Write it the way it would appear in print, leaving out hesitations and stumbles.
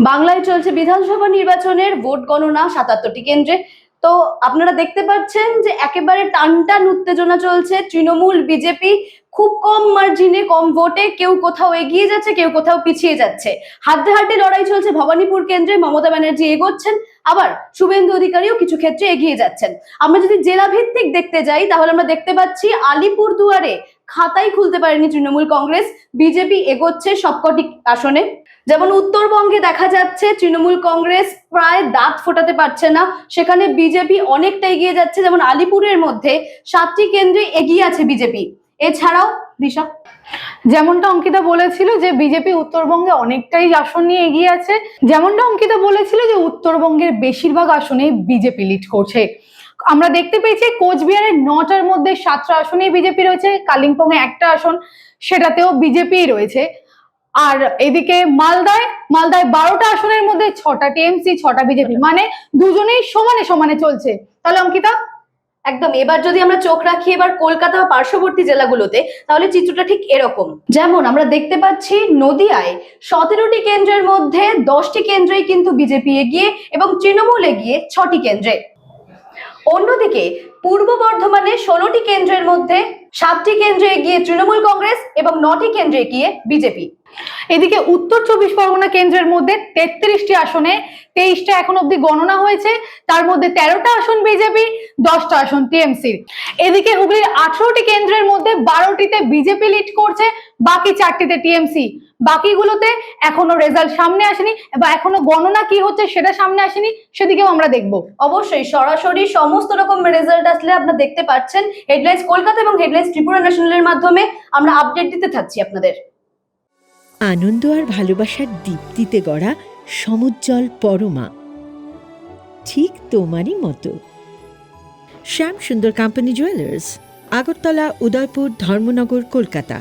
বাংলায় চলছে বিধানসভা নির্বাচনের ভোট গণনা ৭৭টি কেন্দ্রে। তো আপনারা দেখতে পাচ্ছেন যে একেবারে টানটান উত্তেজনা চলছে। তৃণমূল বিজেপি খুব কম মার্জিনে, কম ভোটে কেউ কোথাও এগিয়ে যাচ্ছে, কেউ কোথাও পিছিয়ে যাচ্ছে। হাড্ডাহাড্ডি লড়াই চলছে ভবানীপুর কেন্দ্রে। মমতা ব্যানার্জি এগোচ্ছেন, আবার শুভেন্দু অধিকারীও কিছু ক্ষেত্রে এগিয়ে যাচ্ছেন। আমরা যদি জেলা ভিত্তিক দেখতে যাই তাহলে আমরা দেখতে পাচ্ছি আলিপুরদুয়ারে খাতাই খুলতে পারেনি তৃণমূল কংগ্রেস, বিজেপি এগোচ্ছে সবকটি আসনে। যেমন উত্তরবঙ্গে দেখা যাচ্ছে তৃণমূল কংগ্রেস প্রায় দাঁত ফোটাতে পারছে না, সেখানে বিজেপি অনেকটা এগিয়ে যাচ্ছে। যেমন আলিপুরের মধ্যে 7টি কেন্দ্রে এগিয়ে আছে বিজেপি। এছাড়াও দিশা, যেমনটা অঙ্কিতা বলেছিল যে বিজেপি উত্তরবঙ্গে অনেকটাই আসন নিয়ে এগিয়ে আছে, যেমনটা অঙ্কিতা বলেছিল যে উত্তরবঙ্গের বেশিরভাগ আসনে বিজেপি লিড করছে। আমরা দেখতে পেয়েছি কোচবিহারের 9টার মধ্যে 7টা আসনেই বিজেপি রয়েছে, কালিম্পংয়ে একটা আসন সেটাতেও বিজেপি রয়েছে। আর এদিকে মালদায় 12টা আসনের মধ্যে 6টা টিএমসি, 6টা বিজেপি, মানে দুজনেই সমানে সমানে চলছে। তাহলে অঙ্কিতা একদম। এবার যদি আমরা চোখ রাখি এবার কলকাতা বা পার্শ্ববর্তী জেলাগুলোতে, তাহলে চিত্রটা ঠিক এরকম। যেমন আমরা দেখতে পাচ্ছি নদিয়ায় 17টি কেন্দ্রের মধ্যে 10টি কেন্দ্রেই কিন্তু বিজেপি এগিয়ে এবং তৃণমূল এগিয়ে 6টি কেন্দ্রে। অন্যদিকে পূর্ব বর্ধমানে 16টি কেন্দ্রের মধ্যে 7টি কেন্দ্রে এগিয়ে তৃণমূল কংগ্রেস এবং 9টি কেন্দ্রে এগিয়ে বিজেপি। এদিকে উত্তর 24 পরগনা কেন্দ্রের মধ্যে 33টি আসনে 23টা এখন অব্দি গণনা হয়েছে, তার মধ্যে 13টা আসন বিজেপি, 10টা আসন টিএমসির। এদিকে হুগলির 18টি কেন্দ্রের মধ্যে 12টিতে বিজেপি লিড করছে, বাকি 4টিতে টিএমসি। বাকিগুলোতে এখনো রেজাল্ট সামনে আসেনি বা এখনো গণনা কি হচ্ছে সেটা সামনে আসেনি, সেদিকেও আমরা দেখব। অবশ্যই সরাসরি সমস্ত রকম রেজাল্ট আসলে আপনারা দেখতে পাচ্ছেন হেডলাইন্স কলকাতা এবং হেডলাইন্স ত্রিপুরা ন্যাশনালের মাধ্যমে আমরা আপডেট দিতে থাকছি আপনাদের। আনন্দ আর ভালোবাসার দীপ্তিতে গড়া সমুজ্জ্বল পরমা, ঠিক তোমারই মতো। শ্যাম সুন্দর কোম্পানি জুয়েলার্স, আগরতলা, উদয়পুর, ধর্মনগর, কলকাতা।